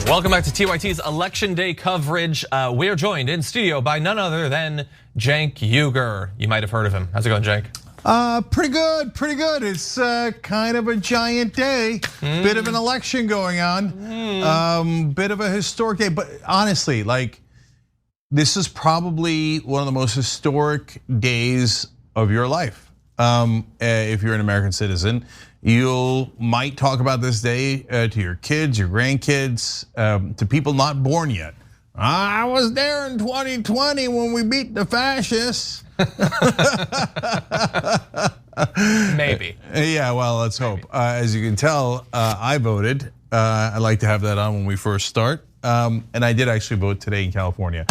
Welcome back to TYT's Election Day coverage. We are joined in studio by none other than Cenk Uygur. You might have heard of him. How's it going, Cenk? Pretty good, pretty good. It's kind of a giant day, bit of an election going on, bit of a historic day. But honestly, like, this is probably one of the most historic days of your life. If you're an American citizen, you might talk about this day to your kids, your grandkids, to people not born yet. I was there in 2020 when we beat the fascists. Maybe. Yeah, well, let's hope. As you can tell, I voted. I like to have that on when we first start. And I did actually vote today in California.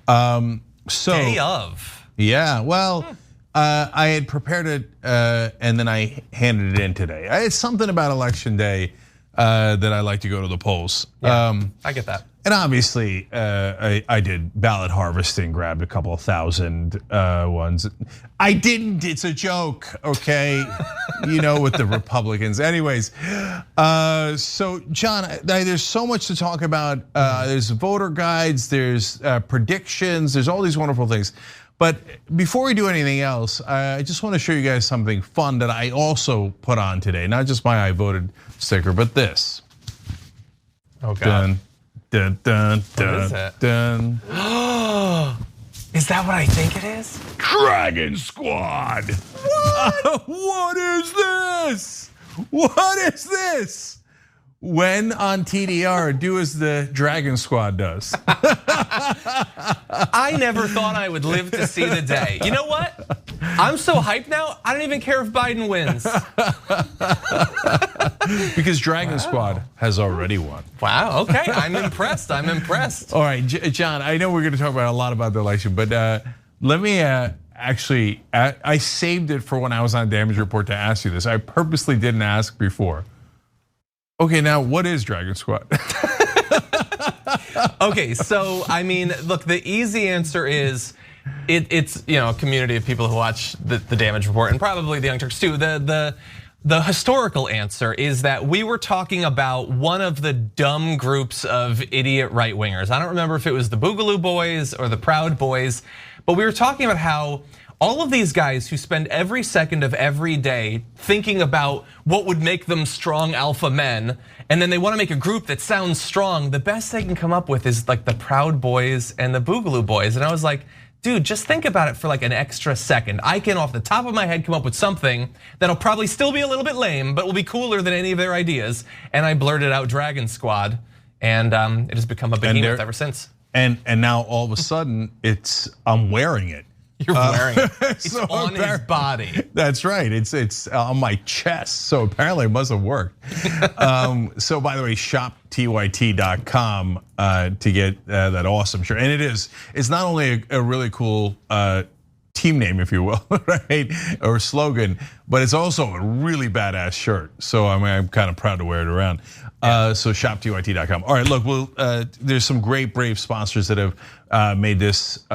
Day of. Yeah, well, I had prepared it and then I handed it in today. It's something about election day that I like to go to the polls. Yeah, I get that. And obviously, I did ballot harvesting, grabbed a couple of thousand ones. I didn't, it's a joke, okay? You know, with the Republicans. Anyways, so John, there's so much to talk about. There's voter guides, there's predictions, there's all these wonderful things. But before we do anything else, I just want to show you guys something fun that I also put on today. Not just my I voted sticker, but this. Oh God. Dun, dun, dun, What is it? dun. Is that what I think it is? Dragon Squad. What? What is this? What is this? When on TDR, do as the Dragon Squad does. I never thought I would live to see the day. You know what? I'm so hyped now, I don't even care if Biden wins. Because Dragon Squad has already won. Wow, okay, I'm impressed, I'm impressed. All right, John, I know we're gonna talk about a lot about the election, but let me actually, I saved it for when I was on Damage Report to ask you this. I purposely didn't ask before. Okay, now what is Dragon Squad? Okay, so I mean, look, the easy answer is it's a community of people who watch the Damage Report and probably the Young Turks too. The historical answer is that we were talking about one of the dumb groups of idiot right wingers. I don't remember if it was the Boogaloo Boys or the Proud Boys, but we were talking about how all of these guys who spend every second of every day thinking about what would make them strong alpha men, and then they want to make a group that sounds strong, the best they can come up with is like the Proud Boys and the Boogaloo Boys. And I was like, dude, just think about it for like an extra second. I can off the top of my head come up with something that'll probably still be a little bit lame, but will be cooler than any of their ideas. And I blurted out Dragon Squad, and it has become a behemoth ever since. And now all of a sudden, I'm wearing it. You're wearing it. It's so on his body. That's right. It's on my chest. So apparently it must have worked. So by the way, shoptyt.com to get that awesome shirt. And it's not only a really cool team name, if you will, right, or slogan, but it's also a really badass shirt. So I'm kind of proud to wear it around. So shoptyt.com. All right, look, there's some great brave sponsors that have made this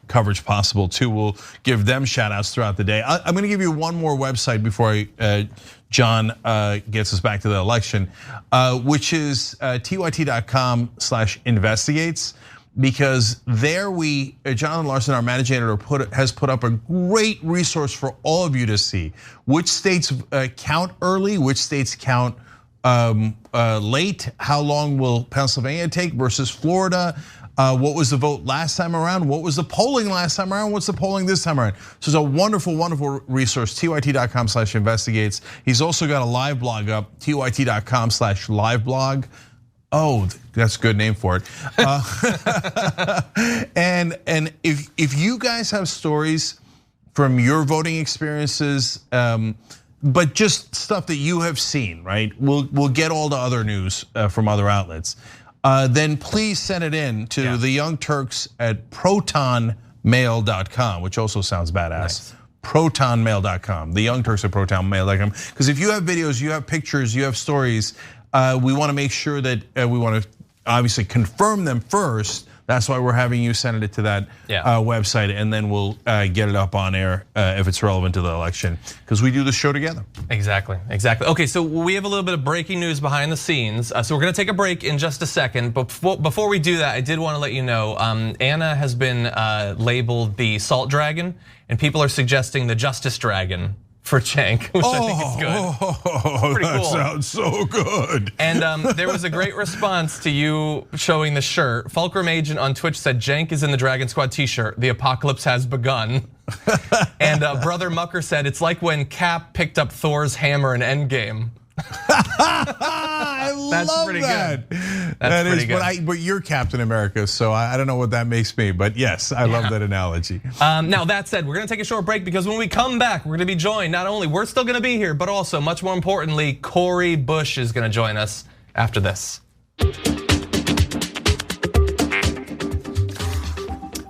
coverage possible too. We'll give them shout outs throughout the day. I'm gonna give you one more website before John gets us back to the election, which is tyt.com/investigates. Because there Jonathan Larson, our managing editor, has put up a great resource for all of you to see. Which states count early, which states count late, how long will Pennsylvania take versus Florida? What was the vote last time around? What was the polling last time around? What's the polling this time around? So it's a wonderful, wonderful resource, tyt.com/investigates. He's also got a live blog up, tyt.com/liveblog. Oh, that's a good name for it. And if you guys have stories from your voting experiences, but just stuff that you have seen, right? We'll get all the other news from other outlets. Then please send it in to the Young Turks at protonmail.com, which also sounds badass. Nice. Protonmail.com, the Young Turks at protonmail.com. Because if you have videos, you have pictures, you have stories, we want to make sure that we want to obviously confirm them first That's why we're having you send it to that website, and then we'll get it up on air if it's relevant to the election, because we do the show together. Exactly. Okay, so we have a little bit of breaking news behind the scenes. So we're gonna take a break in just a second, but before we do that, I did want to let you know, Anna has been labeled the Salt Dragon, and people are suggesting the Justice Dragon for Cenk, which I think is good. Pretty that cool. Sounds so good. And there was a great response to you showing the shirt. Fulcrum Agent on Twitch said, Cenk is in the Dragon Squad t-shirt. The apocalypse has begun. And Brother Mucker said, it's like when Cap picked up Thor's hammer in Endgame. I love pretty that. Good. That pretty is, good. but you're Captain America, so I don't know what that makes me. But yes, I love that analogy. Now that said, we're gonna take a short break because when we come back, we're gonna be joined. Not only we're still gonna be here, but also much more importantly, Cori Bush is gonna join us after this.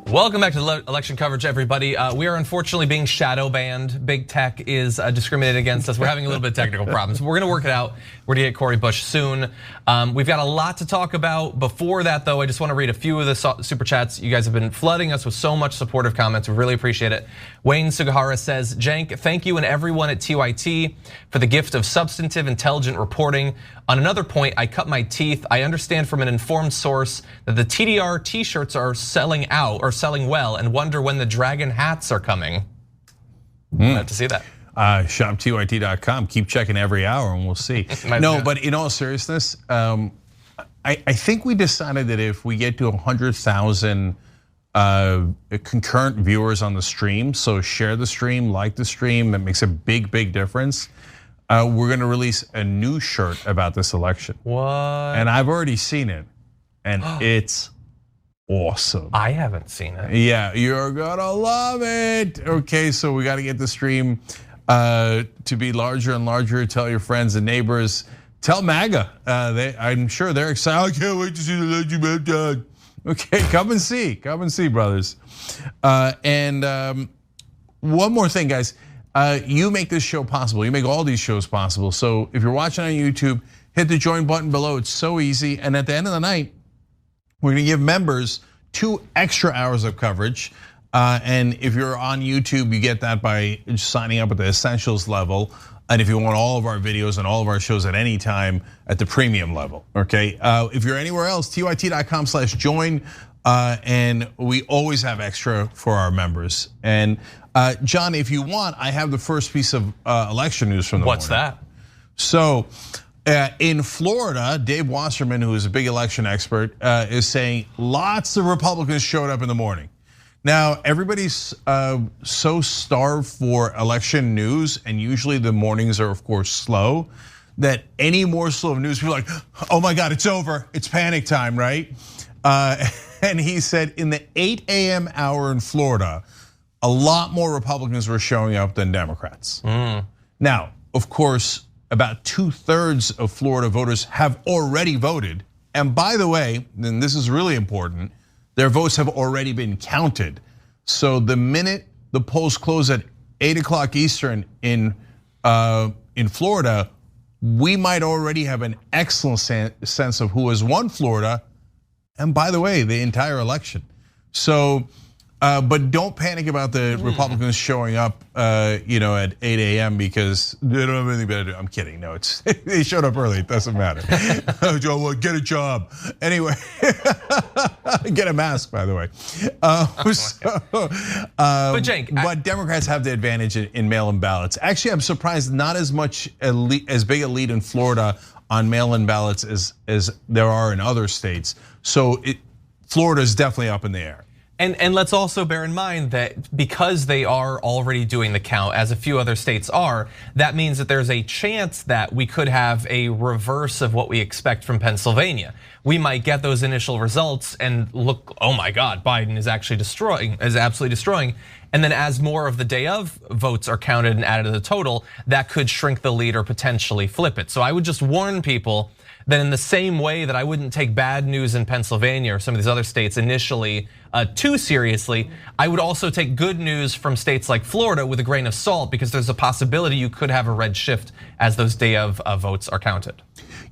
Welcome back to election coverage, everybody. We are unfortunately being shadow banned. Big tech is discriminating against us. We're having a little bit of technical problems. We're gonna work it out. We're gonna get Cori Bush soon. We've got a lot to talk about. Before that though, I just wanna read a few of the super chats. You guys have been flooding us with so much supportive comments. We really appreciate it. Wayne Sugihara says, Cenk, thank you and everyone at TYT for the gift of substantive, intelligent reporting. On another point, I cut my teeth. I understand from an informed source that the TDR t-shirts are selling out or selling well, and wonder when the dragon hats are coming. I have to see that. ShopTYT.com. Keep checking every hour and we'll see. No, but in all seriousness, I think we decided that if we get to 100,000 concurrent viewers on the stream, so share the stream, like the stream, that makes a big, big difference. We're gonna release a new shirt about this election. What? And I've already seen it, and it's awesome. I haven't seen it. Yeah, you're gonna love it. Okay, so we gotta get the stream to be larger and larger. Tell your friends and neighbors. Tell MAGA. I'm sure they're excited. I can't wait to see the legend done. Okay, come and see, brothers. And one more thing, guys. You make this show possible. You make all these shows possible. So if you're watching on YouTube, hit the join button below. It's so easy. And at the end of the night, we're gonna give members 2 extra hours of coverage. And if you're on YouTube, you get that by signing up at the Essentials level. And if you want all of our videos and all of our shows at any time at the premium level, okay? If you're anywhere else, tyt.com/join. And we always have extra for our members. And John, if you want, I have the first piece of election news from the morning. What's that? So in Florida, Dave Wasserman, who is a big election expert, is saying lots of Republicans showed up in the morning. Now, everybody's so starved for election news, and usually the mornings are, of course, slow, that any morsel of news, people are like, oh my God, it's over, it's panic time, right? And he said in the 8 a.m. hour in Florida, a lot more Republicans were showing up than Democrats. Now, of course, about 2/3 of Florida voters have already voted. And by the way, and this is really important, their votes have already been counted. So the minute the polls close at 8 o'clock Eastern in Florida, we might already have an excellent sense of who has won Florida. And by the way, the entire election. So, but don't panic about the Republicans showing up, at 8 a.m. because they don't have anything better to do. I'm kidding. No, it's they showed up early. It doesn't matter. Joe, get a job. Anyway, get a mask, by the way. But Cenk, but Democrats have the advantage in mail-in ballots. Actually, I'm surprised not as much as big a lead in Florida on mail-in ballots as there are in other states. So Florida is definitely up in the air. And let's also bear in mind that because they are already doing the count, as a few other states are, that means that there's a chance that we could have a reverse of what we expect from Pennsylvania. We might get those initial results and look, oh my God, Biden is actually absolutely destroying. And then as more of the day of votes are counted and added to the total, that could shrink the lead or potentially flip it. So I would just warn people that in the same way that I wouldn't take bad news in Pennsylvania or some of these other states initially too seriously, I would also take good news from states like Florida with a grain of salt, because there's a possibility you could have a red shift as those day of votes are counted.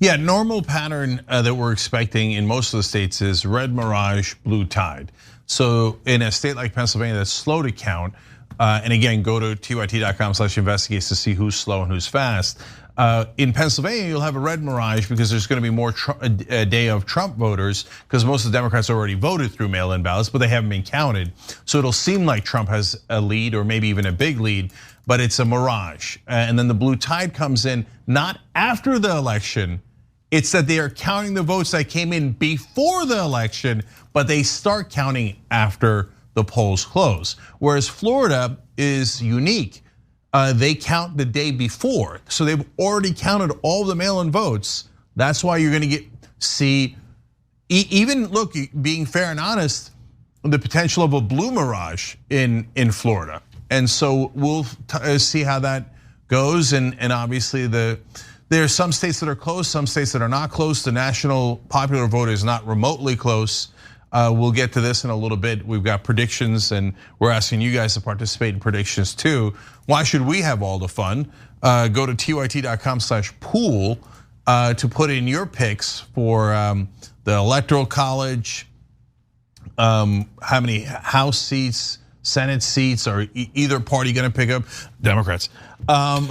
Yeah, normal pattern that we're expecting in most of the states is red mirage, blue tide. So in a state like Pennsylvania that's slow to count, and again, go to tyt.com/investigates to see who's slow and who's fast. In Pennsylvania, you'll have a red mirage because there's going to be more a day of Trump voters, because most of the Democrats already voted through mail-in ballots, but they haven't been counted. So it'll seem like Trump has a lead or maybe even a big lead, but it's a mirage. And then the blue tide comes in not after the election. It's that they are counting the votes that came in before the election, but they start counting after the polls close. Whereas Florida is unique. They count the day before. So they've already counted all the mail-in votes. That's why you're gonna see, even look, being fair and honest, the potential of a blue mirage in Florida. And so we'll see how that goes. And obviously there are some states that are close, some states that are not close. The national popular vote is not remotely close. We'll get to this in a little bit. We've got predictions, and we're asking you guys to participate in predictions too. Why should we have all the fun? Go to tyt.com/pool to put in your picks for the Electoral College, how many House seats, Senate seats, are either party gonna pick up? Democrats. And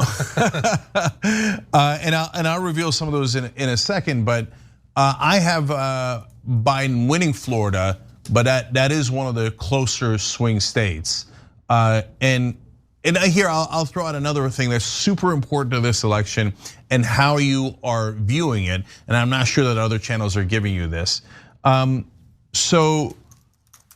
I'll reveal some of those in a second, but I have Biden winning Florida, but that is one of the closer swing states. And here I'll throw out another thing that's super important to this election and how you are viewing it. And I'm not sure that other channels are giving you this. So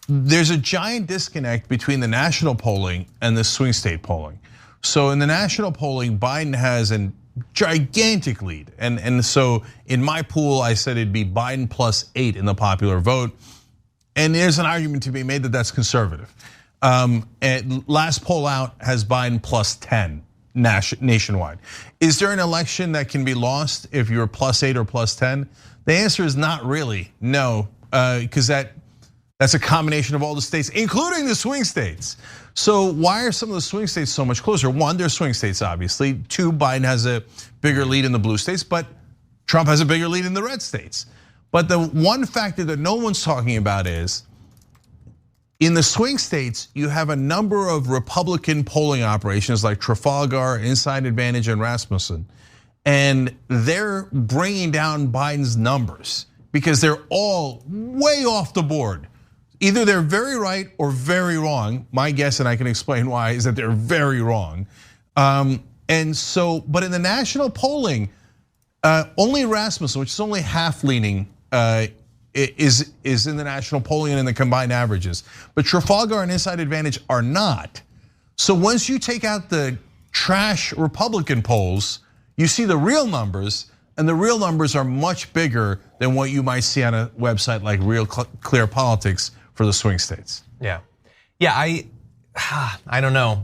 there's a giant disconnect between the national polling and the swing state polling. So in the national polling, Biden has a gigantic lead. And so in my pool, I said it'd be Biden +8 in the popular vote. And there's an argument to be made that that's conservative. And last poll out has Biden +10 nationwide. Is there an election that can be lost if you're +8 or +10? The answer is not really, no, because that's a combination of all the states, including the swing states. So why are some of the swing states so much closer? One, they're swing states, obviously. Two, Biden has a bigger lead in the blue states, but Trump has a bigger lead in the red states. But the one factor that no one's talking about is, in the swing states, you have a number of Republican polling operations like Trafalgar, Inside Advantage, and Rasmussen. And they're bringing down Biden's numbers because they're all way off the board. Either they're very right or very wrong. My guess, and I can explain why, is that they're very wrong. And so, but in the national polling, only Rasmussen, which is only half leaning, is in the national polling and in the combined averages. But Trafalgar and Inside Advantage are not. So once you take out the trash Republican polls, you see the real numbers, and the real numbers are much bigger than what you might see on a website like Real Clear Politics for the swing states. Yeah, I don't know.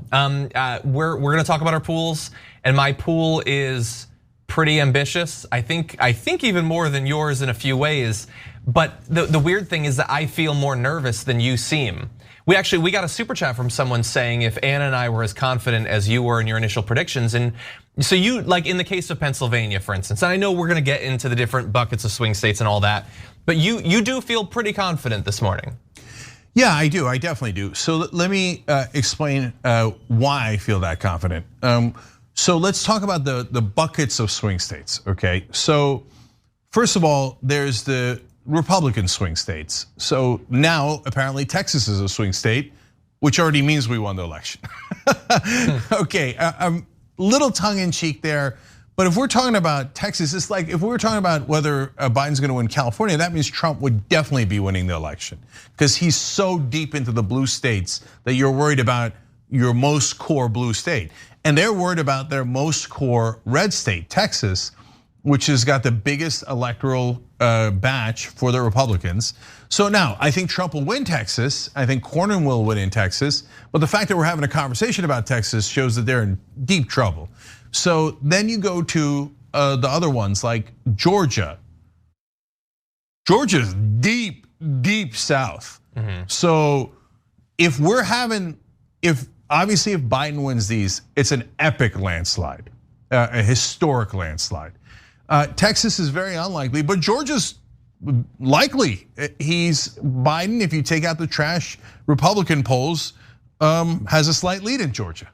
We're gonna talk about our pools, and my pool is pretty ambitious. I think even more than yours in a few ways. But the weird thing is that I feel more nervous than you seem. We got a super chat from someone saying if Anna and I were as confident as you were in your initial predictions, and so you, like in the case of Pennsylvania, for instance, and I know we're gonna get into the different buckets of swing states and all that, but you do feel pretty confident this morning. Yeah, I do. I definitely do. So let me explain why I feel that confident. So let's talk about the buckets of swing states, okay? So first of all, there's the Republican swing states. So now apparently Texas is a swing state, which already means we won the election. Okay, little tongue in cheek there. But if we're talking about Texas, it's like if we were talking about whether Biden's gonna win California, that means Trump would definitely be winning the election, because he's so deep into the blue states that you're worried about your most core blue state. And they're worried about their most core red state, Texas. which has got the biggest electoral batch for the Republicans. So now I think Trump will win Texas. I think Cornyn will win in Texas. But the fact that we're having a conversation about Texas shows that they're in deep trouble. So then you go to the other ones like Georgia. Georgia's deep, deep south. So if obviously if Biden wins these, it's an epic landslide, a historic landslide. Texas is very unlikely, but Georgia's likely. He's Biden, if you take out the trash Republican polls, has a slight lead in Georgia.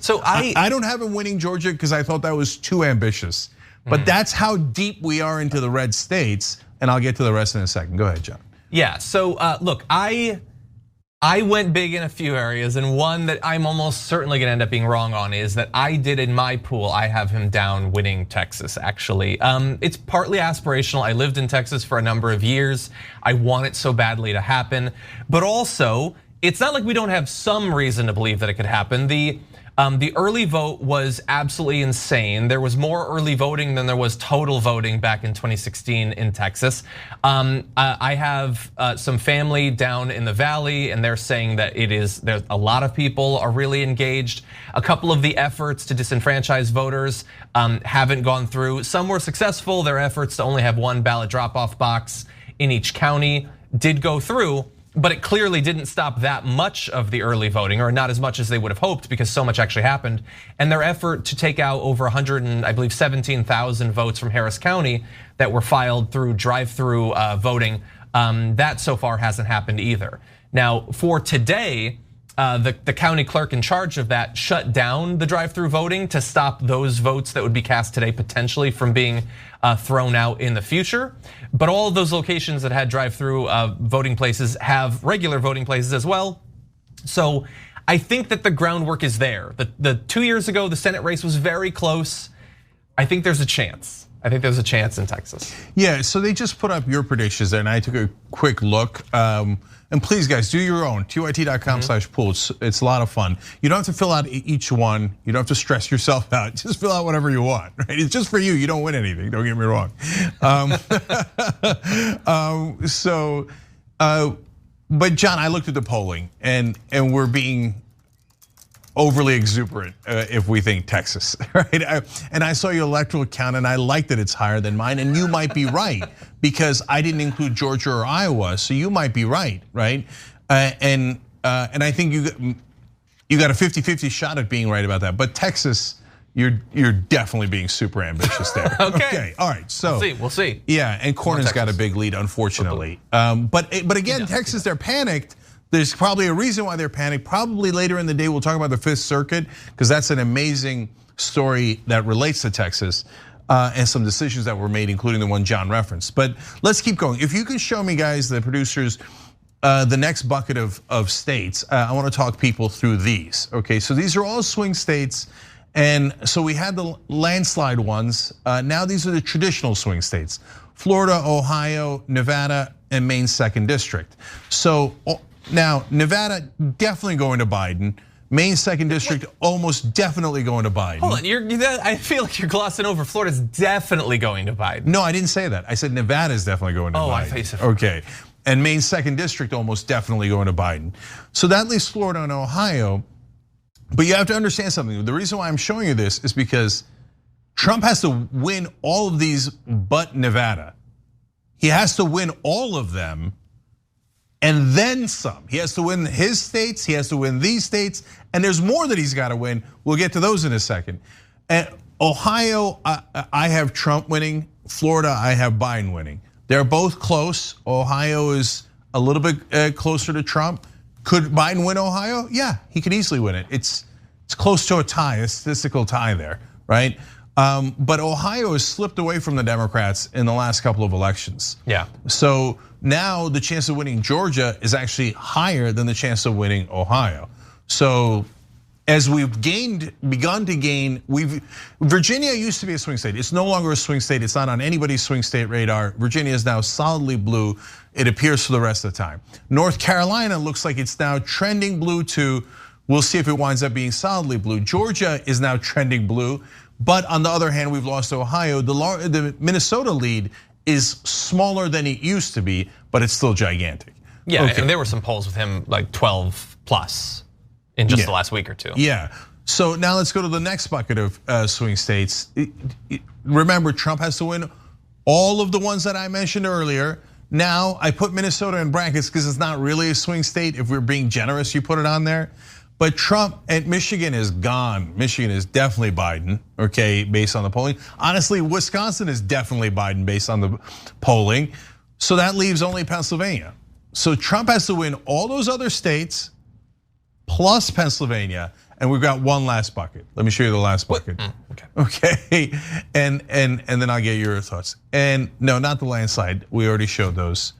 So I don't have him winning Georgia because I thought that was too ambitious. But that's how deep we are into the red states, and I'll get to the rest in a second. Go ahead, John. Yeah, so look, I went big in a few areas, and one that I'm almost certainly gonna end up being wrong on is that I did in my pool, I have him down winning Texas, actually. It's partly aspirational. I lived in Texas for a number of years. I want it so badly to happen, but also, it's not like we don't have some reason to believe that it could happen. The early vote was absolutely insane. There was more early voting than there was total voting back in 2016 in Texas. I have some family down in the valley, and they're saying that there's a lot of people are really engaged. A couple of the efforts to disenfranchise voters haven't gone through. Some were successful. Their efforts to only have one ballot drop-off box in each county did go through. But it clearly didn't stop that much of the early voting, or not as much as they would have hoped, because so much actually happened. And their effort to take out over 17,000 votes from Harris County that were filed through drive-through voting, that so far hasn't happened either. Now, for today, the county clerk in charge of that shut down the drive-through voting to stop those votes that would be cast today potentially from being thrown out in the future. But all of those locations that had drive-through voting places have regular voting places as well. So I think that the groundwork is there. The 2 years ago, the Senate race was very close. I think there's a chance. I think there's a chance in Texas. Yeah, so they just put up your predictions there, and I took a quick look. And please, guys, do your own, tyt.com/pool. It's a lot of fun. You don't have to fill out each one. You don't have to stress yourself out. Just fill out whatever you want, right? It's just for you. You don't win anything, don't get me wrong. But John, I looked at the polling, and we're being overly exuberant if we think Texas, right? And I saw your electoral count, and I like that it's higher than mine, and you might be right, because I didn't include Georgia or Iowa, so you might be right? And I think you got a 50-50 shot at being right about that. But Texas, you're definitely being super ambitious there. Okay, all right, so we'll see. Yeah, and Cornyn's got a big lead, unfortunately. But again, Texas, they're panicked. There's probably a reason why they're panicked. Probably later in the day, we'll talk about the Fifth Circuit, because that's an amazing story that relates to Texas, and some decisions that were made, including the one John referenced. But let's keep going. If you can show me, guys, the producers, the next bucket of states, I want to talk people through these. Okay, so these are all swing states. And so we had the landslide ones. Now these are the traditional swing states: Florida, Ohio, Nevada, and Maine's 2nd District. So now, Nevada definitely going to Biden. Maine's 2nd District almost definitely going to Biden. Hold on, I feel like you're glossing over. Florida's definitely going to Biden. No, I didn't say that. I said Nevada's definitely going to Biden. I thought you said okay. And Maine's 2nd District almost definitely going to Biden. So that leaves Florida and Ohio. But you have to understand something. The reason why I'm showing you this is because Trump has to win all of these but Nevada. He has to win all of them, and then some. He has to win his states, he has to win these states, and there's more that he's got to win. We'll get to those in a second. And Ohio, I have Trump winning. Florida, I have Biden winning. They're both close. Ohio is a little bit closer to Trump. Could Biden win Ohio? Yeah, he could easily win it. It's close to a tie, a statistical tie there, right? But Ohio has slipped away from the Democrats in the last couple of elections. Yeah. So now the chance of winning Georgia is actually higher than the chance of winning Ohio. So as we've begun to gain, Virginia used to be a swing state. It's no longer a swing state. It's not on anybody's swing state radar. Virginia is now solidly blue. It appears for the rest of the time. North Carolina looks like it's now trending blue too. We'll see if it winds up being solidly blue. Georgia is now trending blue, But on the other hand, we've lost Ohio. The Minnesota lead is smaller than it used to be, but it's still gigantic. Yeah, okay. And there were some polls with him like 12 plus in just the last week or two. Yeah. So now let's go to the next bucket of swing states. Remember, Trump has to win all of the ones that I mentioned earlier. Now, I put Minnesota in brackets because it's not really a swing state. If we're being generous, you put it on there. But Trump and Michigan is gone. Michigan is definitely Biden, okay, based on the polling. Honestly, Wisconsin is definitely Biden based on the polling. So that leaves only Pennsylvania. So Trump has to win all those other states plus Pennsylvania, and we've got one last bucket. Let me show you the last bucket. Okay, and then I'll get your thoughts. And no, not the landslide. We already showed those.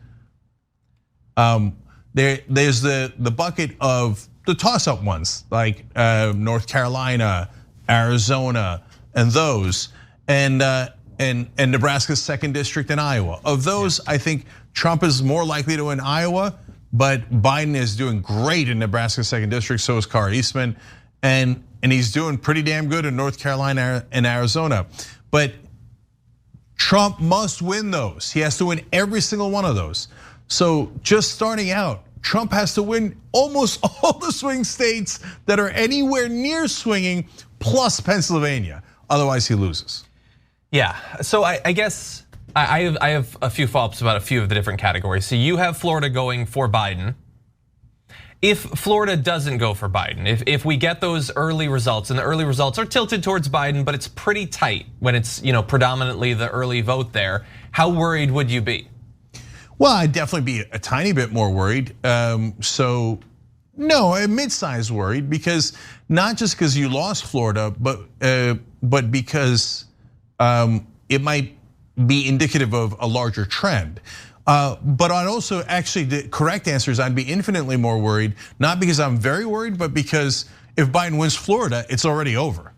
There's the bucket of the toss-up ones, like North Carolina, Arizona, and those, and Nebraska's 2nd district in Iowa. Of those, I think Trump is more likely to win Iowa, but Biden is doing great in Nebraska's 2nd district. So is Carr Eastman, and he's doing pretty damn good in North Carolina and Arizona. But Trump must win those. He has to win every single one of those. So just starting out, Trump has to win almost all the swing states that are anywhere near swinging, plus Pennsylvania. Otherwise, he loses. Yeah, so I guess I have a few follow-ups about a few of the different categories. So you have Florida going for Biden. If Florida doesn't go for Biden, if we get those early results, and the early results are tilted towards Biden, but it's pretty tight when it's predominantly the early vote there, how worried would you be? Well, I'd definitely be a tiny bit more worried. So no, a mid-sized worried, because not just because you lost Florida, but because it might be indicative of a larger trend. But I'd also, actually, the correct answer is I'd be infinitely more worried, not because I'm very worried, but because if Biden wins Florida, it's already over.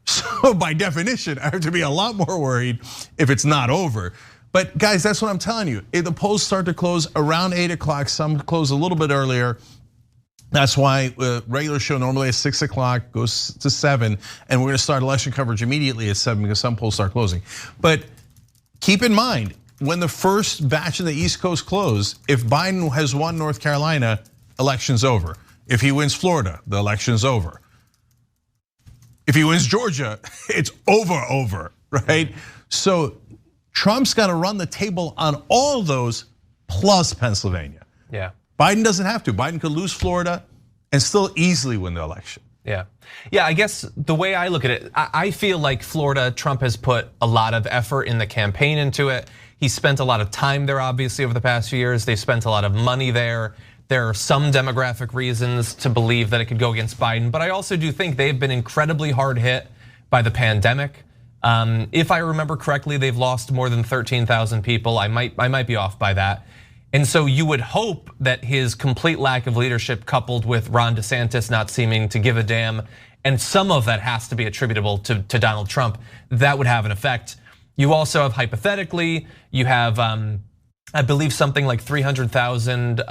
So by definition, I have to be a lot more worried if it's not over. But guys, that's what I'm telling you. If the polls start to close around 8 o'clock, some close a little bit earlier. That's why regular show normally at 6 o'clock goes to 7, and we're gonna start election coverage immediately at 7 because some polls start closing. But keep in mind, when the first batch in the East Coast close, if Biden has won North Carolina, election's over. If he wins Florida, the election's over. If he wins Georgia, it's over, right? So Trump's got to run the table on all those plus Pennsylvania. Yeah. Biden doesn't have to. Biden could lose Florida and still easily win the election. Yeah, I guess the way I look at it, I feel like Florida, Trump has put a lot of effort in the campaign into it. He spent a lot of time there, obviously, over the past few years. They spent a lot of money there. There are some demographic reasons to believe that it could go against Biden, but I also do think they've been incredibly hard hit by the pandemic. If I remember correctly, they've lost more than 13,000 people. I might be off by that. And so you would hope that his complete lack of leadership, coupled with Ron DeSantis not seeming to give a damn, and some of that has to be attributable to Donald Trump, that would have an effect. You also have, hypothetically, you have, I believe, something like 300,000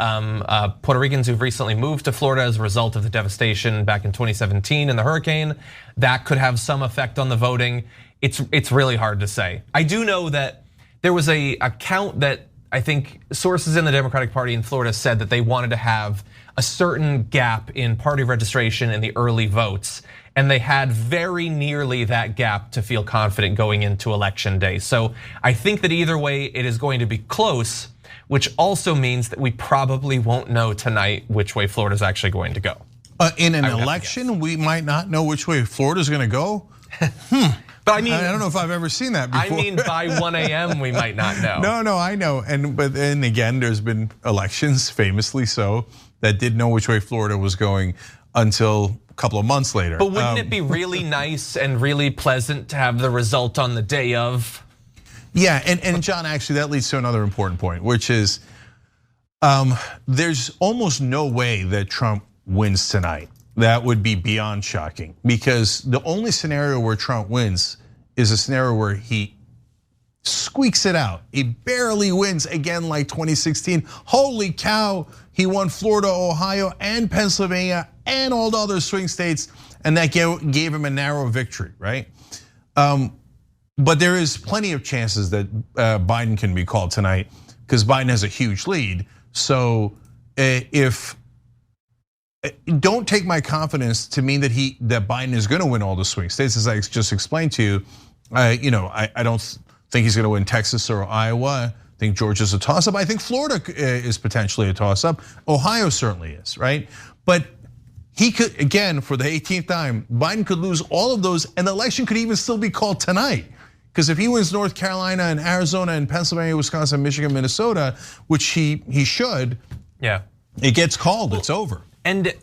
Puerto Ricans who've recently moved to Florida as a result of the devastation back in 2017 in the hurricane. That could have some effect on the voting. It's really hard to say. I do know that there was a count that I think sources in the Democratic Party in Florida said that they wanted to have a certain gap in party registration in the early votes, and they had very nearly that gap to feel confident going into election day. So I think that either way, it is going to be close, which also means that we probably won't know tonight which way Florida's actually going to go. In an election, we might not know which way Florida's gonna go. But I mean, I don't know if I've ever seen that before. I mean, by 1 a.m. we might not know. No, I know. But then again, there's been elections, famously so, that didn't know which way Florida was going until a couple of months later. But wouldn't it be really nice and really pleasant to have the result on the day of? Yeah, and John, actually, that leads to another important point, which is there's almost no way that Trump wins tonight. That would be beyond shocking, because the only scenario where Trump wins is a scenario where he squeaks it out. He barely wins again like 2016. Holy cow, he won Florida, Ohio, and Pennsylvania, and all the other swing states, and that gave him a narrow victory, right? But there is plenty of chances that Biden can be called tonight because Biden has a huge lead. So if don't take my confidence to mean that Biden is going to win all the swing states, as I just explained to you. I don't think he's going to win Texas or Iowa. I think Georgia's a toss-up. I think Florida is potentially a toss-up. Ohio certainly is, right? But he could, again, for the 18th time, Biden could lose all of those, and the election could even still be called tonight. Because if he wins North Carolina and Arizona and Pennsylvania, Wisconsin, Michigan, Minnesota, which he should, yeah, it gets called. It's over. And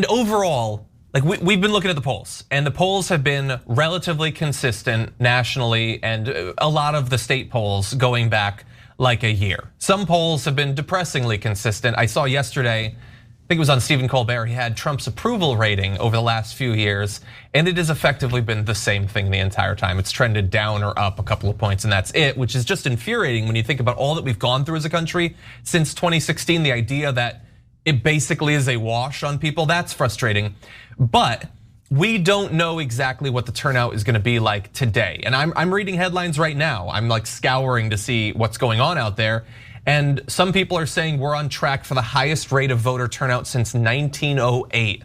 overall, like we've been looking at the polls, and the polls have been relatively consistent nationally, and a lot of the state polls going back like a year. Some polls have been depressingly consistent. I saw yesterday, I think it was on Stephen Colbert, he had Trump's approval rating over the last few years, and it has effectively been the same thing the entire time. It's trended down or up a couple of points, and that's it, which is just infuriating when you think about all that we've gone through as a country since 2016. The idea that it basically is a wash on people, that's frustrating. But we don't know exactly what the turnout is gonna be like today. And I'm reading headlines right now. I'm like scouring to see what's going on out there. And some people are saying we're on track for the highest rate of voter turnout since 1908.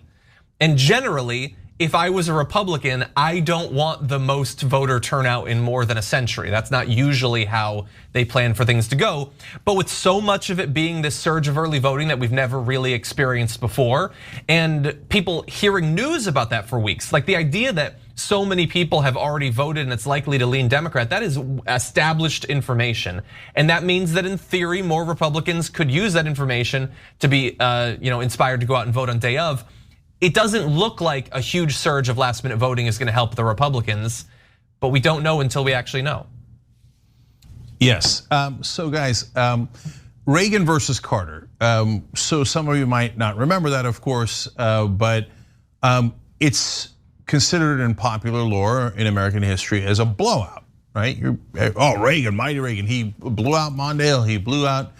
And generally, if I was a Republican, I don't want the most voter turnout in more than a century. That's not usually how they plan for things to go. But with so much of it being this surge of early voting that we've never really experienced before, and people hearing news about that for weeks, like the idea that so many people have already voted and it's likely to lean Democrat, that is established information. And that means that in theory, more Republicans could use that information to be inspired to go out and vote on day of. It doesn't look like a huge surge of last minute voting is gonna help the Republicans, but we don't know until we actually know. Yes, so guys, Reagan versus Carter. So some of you might not remember that, of course, but it's considered in popular lore in American history as a blowout, right? Reagan, mighty Reagan, he blew out Mondale, he blew out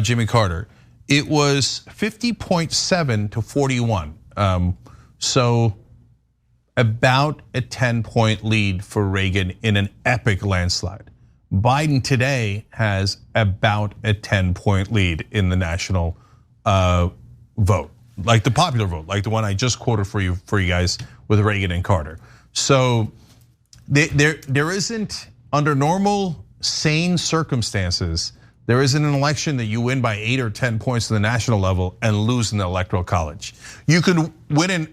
Jimmy Carter. It was 50.7 to 41. So about a 10-point lead for Reagan in an epic landslide. Biden today has about a 10-point lead in the national vote, like the popular vote, like the one I just quoted for you guys with Reagan and Carter. So there isn't, under normal sane circumstances, there isn't an election that you win by 8 or 10 points to the national level and lose in the Electoral College. You could win,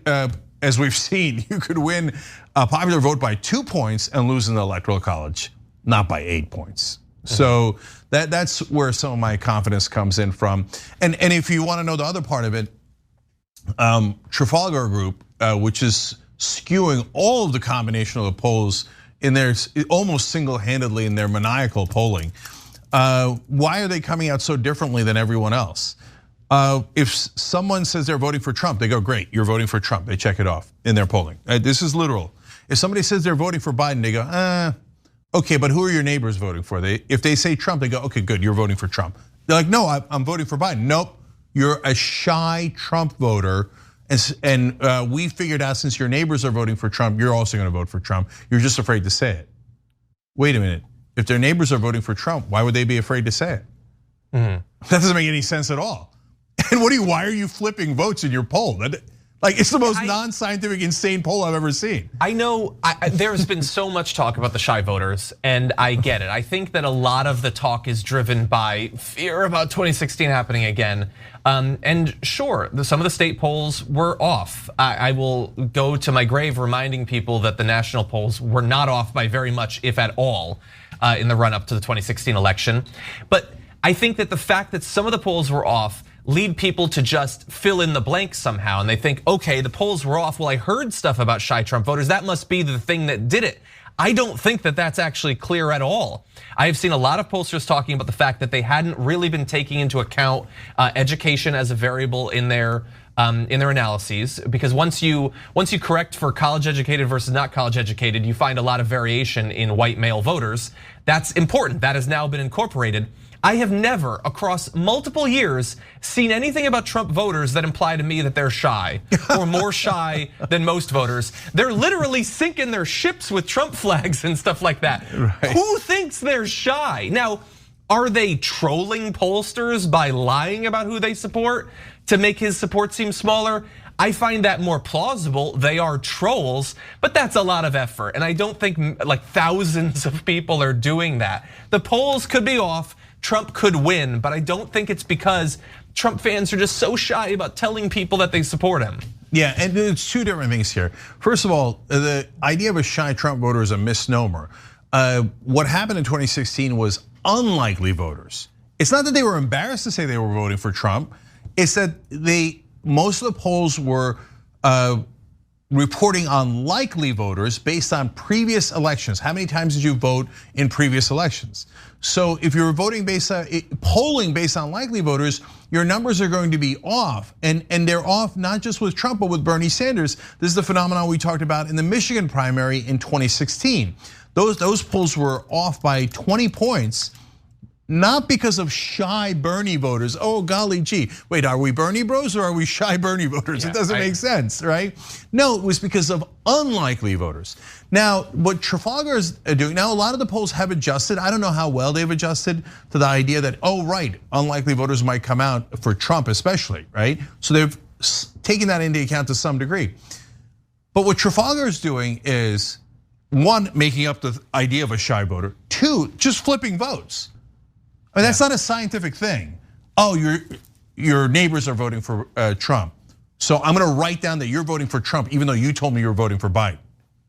as we've seen, you could win a popular vote by 2 points and lose in the Electoral College, not by 8 points. So that's where some of my confidence comes in from. And if you want to know the other part of it, Trafalgar Group, which is skewing all of the combination of the polls in their almost single-handedly in their maniacal polling. Why are they coming out so differently than everyone else? If someone says they're voting for Trump, they go, great, you're voting for Trump. They check it off in their polling. This is literal. If somebody says they're voting for Biden, they go, okay, but who are your neighbors voting for? If they say Trump, they go, okay, good, you're voting for Trump. They're like, no, I'm voting for Biden. Nope, you're a shy Trump voter. And we figured out since your neighbors are voting for Trump, you're also gonna vote for Trump. You're just afraid to say it. Wait a minute. If their neighbors are voting for Trump, why would they be afraid to say it? That doesn't make any sense at all. And why are you flipping votes in your poll? It's the most non-scientific, insane poll I've ever seen. I know there's been so much talk about the shy voters, and I get it. I think that a lot of the talk is driven by fear about 2016 happening again. And sure, some of the state polls were off. I will go to my grave reminding people that the national polls were not off by very much, if at all, in the run up to the 2016 election. But I think that the fact that some of the polls were off lead people to just fill in the blanks somehow. And they think, okay, the polls were off. Well, I heard stuff about shy Trump voters. That must be the thing that did it. I don't think that that's actually clear at all. I have seen a lot of pollsters talking about the fact that they hadn't really been taking into account education as a variable in their in their analyses, because once you correct for college educated versus not college educated, you find a lot of variation in white male voters. That's important. That has now been incorporated. I have never, across multiple years, seen anything about Trump voters that imply to me that they're shy or more shy than most voters. They're literally sinking their ships with Trump flags and stuff like that. Right. Who thinks they're shy? Now, are they trolling pollsters by lying about who they support to make his support seem smaller? I find that more plausible. They are trolls, but that's a lot of effort. And I don't think like thousands of people are doing that. The polls could be off. Trump could win, but I don't think it's because Trump fans are just so shy about telling people that they support him. Yeah, and it's two different things here. First of all, the idea of a shy Trump voter is a misnomer. What happened in 2016 was unlikely voters. It's not that they were embarrassed to say they were voting for Trump. It's that most of the polls were reporting on likely voters based on previous elections. How many times did you vote in previous elections? So if you're voting polling based on likely voters, your numbers are going to be off, and they're off not just with Trump but with Bernie Sanders. This is the phenomenon we talked about in the Michigan primary in 2016. Those polls were off by 20 points. Not because of shy Bernie voters. Oh, golly gee. Wait, are we Bernie bros or are we shy Bernie voters? Yeah, it doesn't make sense, right? No, it was because of unlikely voters. Now, what Trafalgar is doing, now a lot of the polls have adjusted. I don't know how well they've adjusted to the idea that, oh, right, unlikely voters might come out for Trump especially, right? So they've taken that into account to some degree. But what Trafalgar is doing is, one, making up the idea of a shy voter. Two, just flipping votes. I mean, that's not a scientific thing. Oh, your neighbors are voting for Trump. So I'm gonna write down that you're voting for Trump even though you told me you were voting for Biden.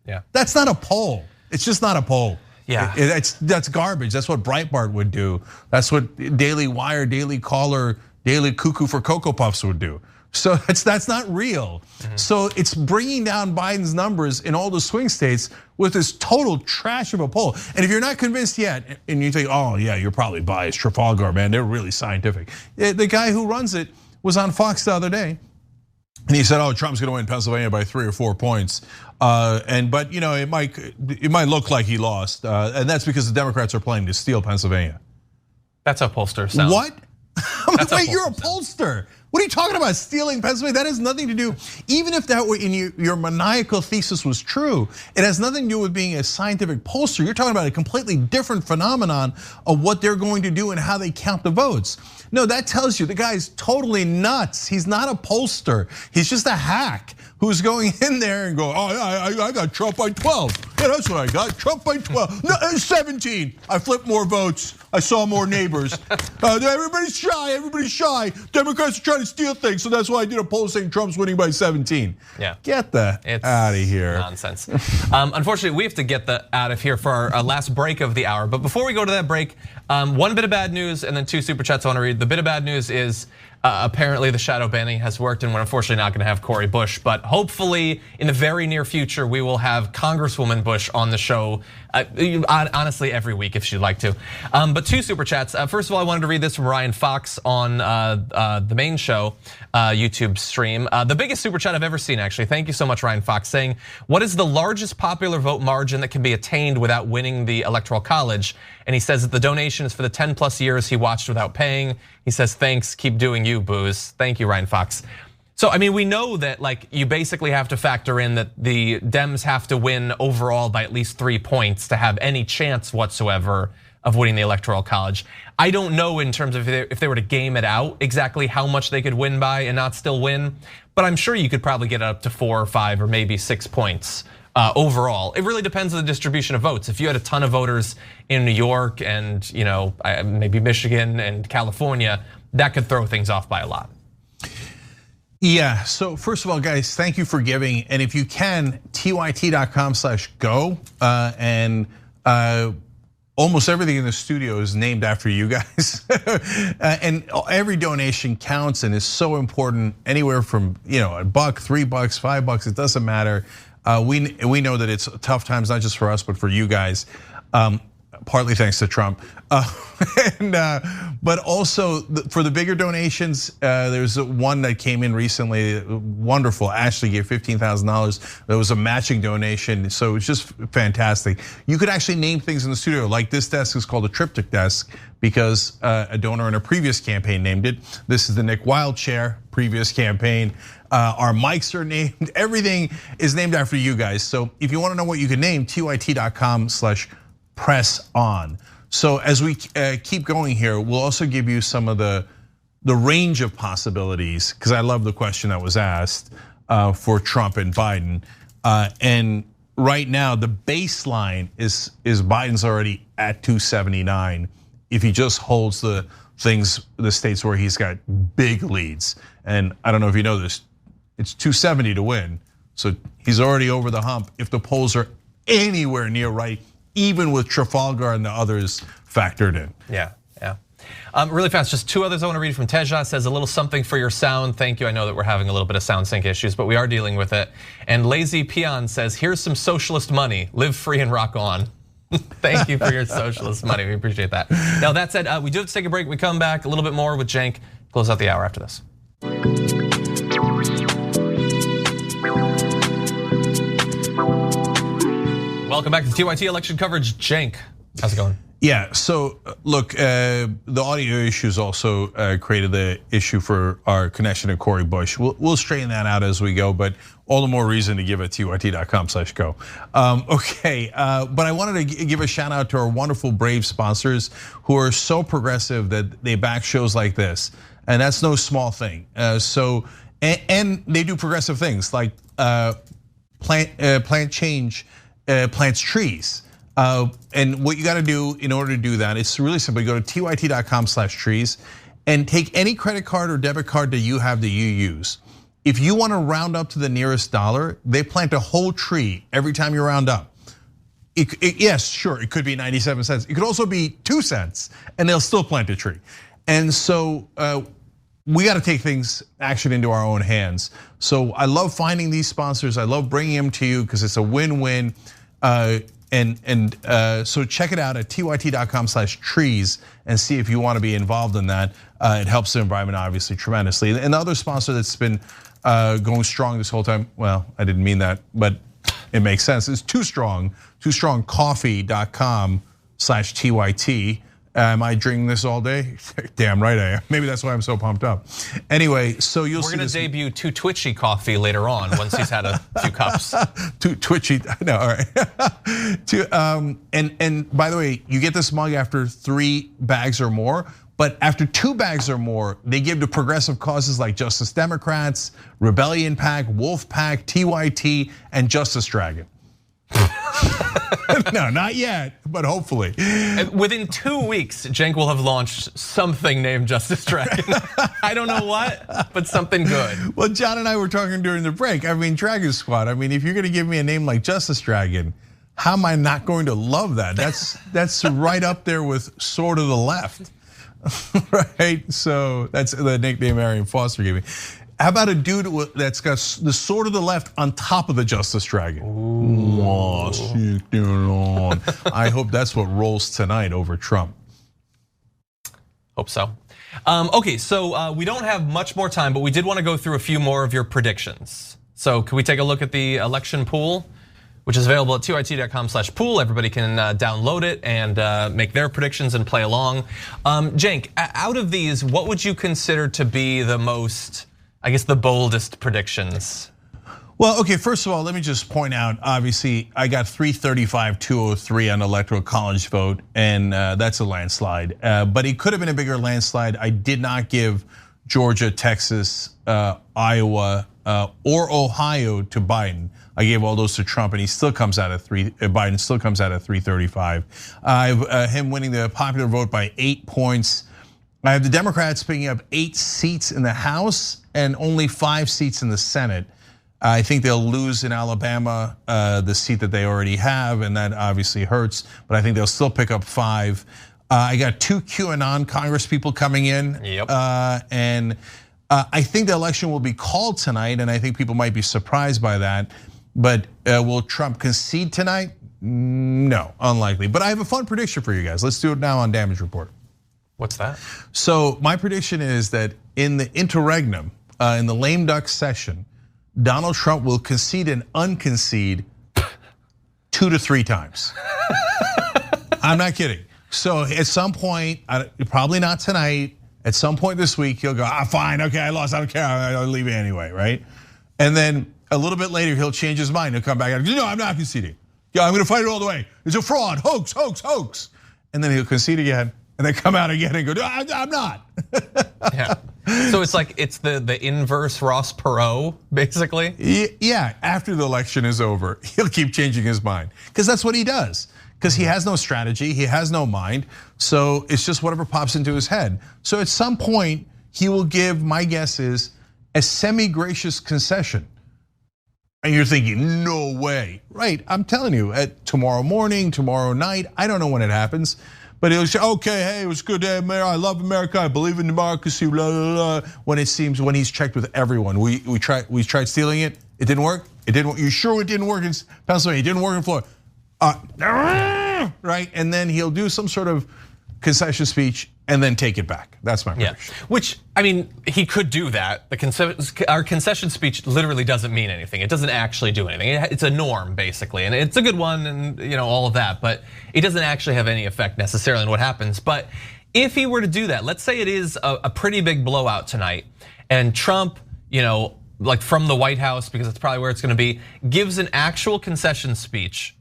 Yeah. That's not a poll. It's just not a poll. Yeah. That's garbage. That's what Breitbart would do. That's what Daily Wire, Daily Caller, Daily Cuckoo for Cocoa Puffs would do. So that's not real. So it's bringing down Biden's numbers in all the swing states with this total trash of a poll. And if you're not convinced yet, and you think, oh yeah, you're probably biased, Trafalgar, man, they're really scientific. The guy who runs it was on Fox the other day, and he said, oh, Trump's gonna win Pennsylvania by 3 or 4 points. But it might look like he lost, and that's because the Democrats are planning to steal Pennsylvania. That's how pollsters sound. What? Wait, you're a pollster. What are you talking about, stealing Pennsylvania? That has nothing to do, even if that were in your maniacal thesis was true, it has nothing to do with being a scientific pollster. You're talking about a completely different phenomenon of what they're going to do and how they count the votes. No, that tells you the guy's totally nuts. He's not a pollster. He's just a hack who's going in there and go, oh, I got Trump by 12. Yeah, that's what I got, Trump by 12. No, 17, I flipped more votes. I saw more neighbors. Everybody's shy. Democrats are trying to steal things, so that's why I did a poll saying Trump's winning by 17. Yeah. Get the out of here. Nonsense. Unfortunately, we have to get out of here for our last break of the hour. But before we go to that break, one bit of bad news and then 2 super chats I want to read. The bit of bad news is apparently the shadow banning has worked, and we're unfortunately not going to have Cori Bush. But hopefully, in the very near future, we will have Congresswoman Bush on the show. Honestly, every week if she'd like to. But 2 super chats. First of all, I wanted to read this from Ryan Fox on the main show YouTube stream. The biggest super chat I've ever seen, actually. Thank you so much, Ryan Fox, saying, what is the largest popular vote margin that can be attained without winning the Electoral College? And he says that the donation is for the 10+ years he watched without paying. He says, thanks, keep doing you, booze. Thank you, Ryan Fox. So, I mean, we know that like you basically have to factor in that the Dems have to win overall by at least 3 points to have any chance whatsoever of winning the Electoral College. I don't know in terms of if they were to game it out exactly how much they could win by and not still win, but I'm sure you could probably get up to 4 or 5 or maybe 6 points overall. It really depends on the distribution of votes. If you had a ton of voters in New York and maybe Michigan and California, that could throw things off by a lot. Yeah, so first of all, guys, thank you for giving. And if you can, tyt.com/go. And almost everything in the studio is named after you guys. And every donation counts and is so important, anywhere from $1, $3, $5, it doesn't matter. We know that it's tough times, not just for us, but for you guys. partly thanks to Trump. But also for the bigger donations, there's one that came in recently, wonderful. Ashley gave $15,000. There was a matching donation, so it's just fantastic. You could actually name things in the studio, like this desk is called a triptych desk because a donor in a previous campaign named it. This is the Nick Wild chair, previous campaign. Our mics are named. Everything is named after you guys. So if you want to know what you can name, tyt.com/press on. So as we keep going here, we'll also give you some of the range of possibilities, because I love the question that was asked for Trump and Biden. And right now, the baseline is Biden's already at 279 if he just holds the states where he's got big leads. And I don't know if you know this, it's 270 to win. So he's already over the hump if the polls are anywhere near right, even with Trafalgar and the others factored in. Yeah. Really fast, just two others I want to read from Teja. Says a little something for your sound. Thank you. I know that we're having a little bit of sound sync issues, but we are dealing with it. And Lazy Peon says, here's some socialist money. Live free and rock on. Thank you for your socialist money. We appreciate that. Now that said, we do have to take a break. We come back a little bit more with Cenk. Close out the hour after this. Welcome back to TYT election coverage. Cenk, how's it going? Yeah, so look, the audio issues also created the issue for our connection to Cori Bush. We'll straighten that out as we go, but all the more reason to give it tyt.com/go. Okay, but I wanted to give a shout out to our wonderful Brave sponsors who are so progressive that they back shows like this, and that's no small thing. And they do progressive things like plant change, plants trees. And what you got to do in order to do that, it's really simple. You go to tyt.com/trees and take any credit card or debit card that you have that you use. If you want to round up to the nearest dollar, they plant a whole tree every time you round up. Yes, sure, it could be 97 cents. It could also be 2 cents, and they'll still plant a tree. And so we got to take action into our own hands. So I love finding these sponsors. I love bringing them to you because it's a win-win. So check it out at tyt.com/trees and see if you want to be involved in that. It helps the environment obviously tremendously. And the other sponsor that's been going strong this whole time, well, I didn't mean that, but it makes sense. It's Too Strong, TooStrongCoffee.com/TYT. Am I drinking this all day? Damn right I am. Maybe that's why I'm so pumped up. Anyway, so you'll see. We're going to debut Too Twitchy Coffee later on once he's had a few cups. Too Twitchy, no, all right. And by the way, you get this mug after 3 bags or more. But after 2 bags or more, they give to progressive causes like Justice Democrats, Rebellion PAC, Wolf PAC, TYT, and Justice Dragon. No, not yet, but hopefully. Within 2 weeks, Cenk will have launched something named Justice Dragon. I don't know what, but something good. Well, John and I were talking during the break. I mean, Dragon Squad. I mean, if you're going to give me a name like Justice Dragon, how am I not going to love that? That's right up there with Sword of the Left, right? So that's the nickname Arian Foster gave me. How about a dude that's got the Sword of the Left on top of the Justice Dragon? Ooh. I hope that's what rolls tonight over Trump. Hope so. Okay, so we don't have much more time, but we did want to go through a few more of your predictions. So can we take a look at the election pool, which is available at tyt.com/pool. Everybody can download it and make their predictions and play along. Cenk, out of these, what would you consider to be the most, I guess, the boldest predictions? Well, okay, first of all, let me just point out, obviously, I got 335-203 on electoral college vote, and that's a landslide. But it could have been a bigger landslide. I did not give Georgia, Texas, Iowa, or Ohio to Biden. I gave all those to Trump, and he still comes out at Biden still comes out at 335. I have him winning the popular vote by 8 points. I have the Democrats picking up 8 seats in the House and only 5 seats in the Senate. I think they'll lose in Alabama, the seat that they already have, and that obviously hurts, but I think they'll still pick up 5. I got 2 QAnon Congress people coming in. Yep. And I think the election will be called tonight, and I think people might be surprised by that. But will Trump concede tonight? No, unlikely. But I have a fun prediction for you guys. Let's do it now on Damage Report. What's that? So my prediction is that in the interregnum, in the lame duck session, Donald Trump will concede and unconcede 2 to 3 times. I'm not kidding. So at some point, probably not tonight, at some point this week, he'll go, fine, okay, I lost, I don't care, I'll leave it anyway, right? And then a little bit later, he'll change his mind, he'll come back and go, no, I'm not conceding. Yeah, I'm gonna fight it all the way. It's a fraud, hoax, hoax, hoax. And then he'll concede again, and then come out again and go, no, I'm not. Yeah. So it's like it's the inverse Ross Perot, basically. Yeah, after the election is over, he'll keep changing his mind because that's what he does. Because he has no strategy, he has no mind, so it's just whatever pops into his head. So at some point, he will give, my guess is, a semi-gracious concession. And you're thinking, no way, right? I'm telling you, at tomorrow morning, tomorrow night, I don't know when it happens. But he'll say, okay, hey, it was good day, America. I love America. I believe in democracy. Blah blah blah. When he's checked with everyone, we tried stealing it. It didn't work. It didn't work. You sure it didn't work in Pennsylvania? It didn't work in Florida. Right, and then he'll do some sort of concession speech and then take it back. That's my prediction. Yeah. Which, I mean, he could do that. Our concession speech literally doesn't mean anything. It doesn't actually do anything. It's a norm, basically, and it's a good one, and all of that. But it doesn't actually have any effect necessarily on what happens. But if he were to do that, let's say it is a pretty big blowout tonight, and Trump, like from the White House, because that's probably where it's going to be, gives an actual concession speech.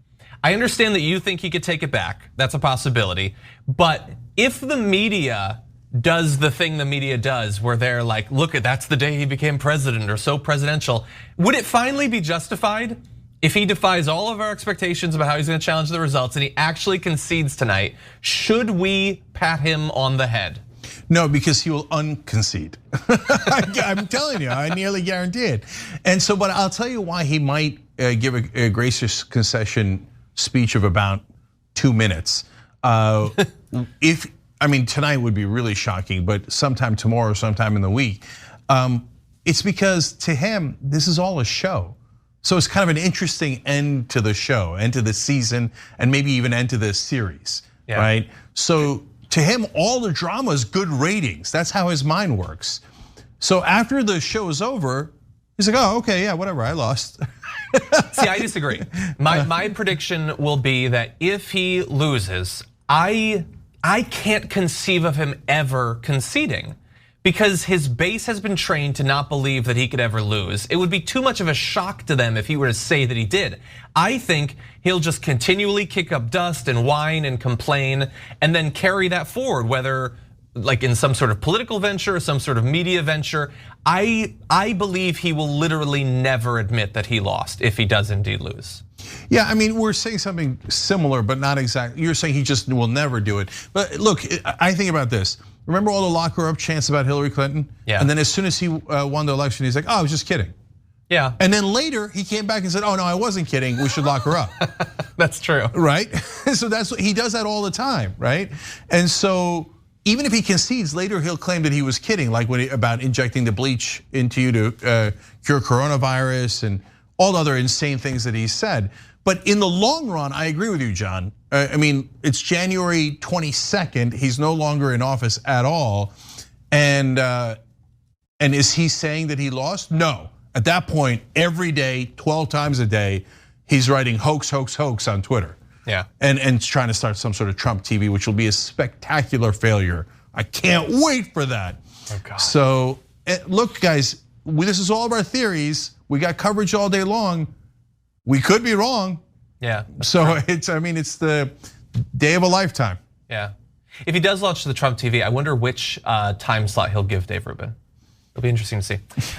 I understand that you think he could take it back. That's a possibility. But if the media does the thing the media does, where they're like, look, that's the day he became president or so presidential, would it finally be justified if he defies all of our expectations about how he's gonna challenge the results and he actually concedes tonight? Should we pat him on the head? No, because he will unconcede. I'm telling you, I nearly guarantee it. And so, but I'll tell you why he might give a gracious concession speech of about 2 minutes. Tonight would be really shocking, but sometime tomorrow, sometime in the week, it's because to him, this is all a show. So it's kind of an interesting end to the show, end to the season, and maybe even end to the series, right? So to him, all the drama is good ratings. That's how his mind works. So after the show is over, he's like, oh, okay, yeah, whatever, I lost. See, I disagree. My prediction will be that if he loses, I can't conceive of him ever conceding because his base has been trained to not believe that he could ever lose. It would be too much of a shock to them if he were to say that he did. I think he'll just continually kick up dust and whine and complain and then carry that forward, whether like in some sort of political venture or some sort of media venture. I believe he will literally never admit that he lost if he does indeed lose. Yeah, I mean, we're saying something similar, but not exactly. You're saying he just will never do it. But look, I think about this. Remember all the lock her up chants about Hillary Clinton? Yeah. And then as soon as he won the election, he's like, oh, I was just kidding. Yeah. And then later he came back and said, oh no, I wasn't kidding, we should lock her up. That's true. Right? So that's what he does that all the time, right? And so even if he concedes, later he'll claim that he was kidding, like about injecting the bleach into you to cure coronavirus and all the other insane things that he said. But in the long run, I agree with you, John. I mean, it's January 22nd. He's no longer in office at all. And is he saying that he lost? No. At that point, every day, 12 times a day, he's writing hoax, hoax, hoax on Twitter. Yeah. And trying to start some sort of Trump TV, which will be a spectacular failure. I can't wait for that. Oh God. So look, guys, this is all of our theories. We got coverage all day long. We could be wrong. Yeah. So it's the day of a lifetime. Yeah. If he does launch the Trump TV, I wonder which time slot he'll give Dave Rubin. It'll be interesting to see.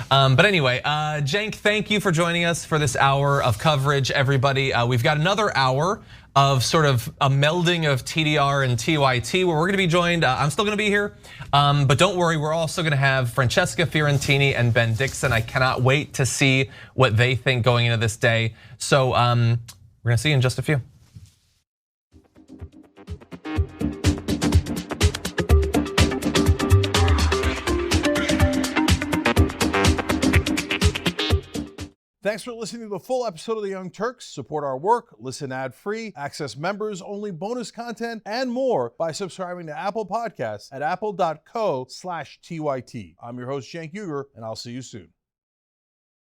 But anyway, Cenk, thank you for joining us for this hour of coverage, everybody. We've got another hour of sort of a melding of TDR and TYT where we're gonna be joined, I'm still gonna be here, but don't worry, we're also gonna have Francesca Fiorentini and Ben Dixon. I cannot wait to see what they think going into this day. So we're gonna see you in just a few. Thanks for listening to the full episode of The Young Turks. Support our work, listen ad-free, access members-only bonus content, and more by subscribing to Apple Podcasts at apple.co/TYT. I'm your host, Cenk, and I'll see you soon.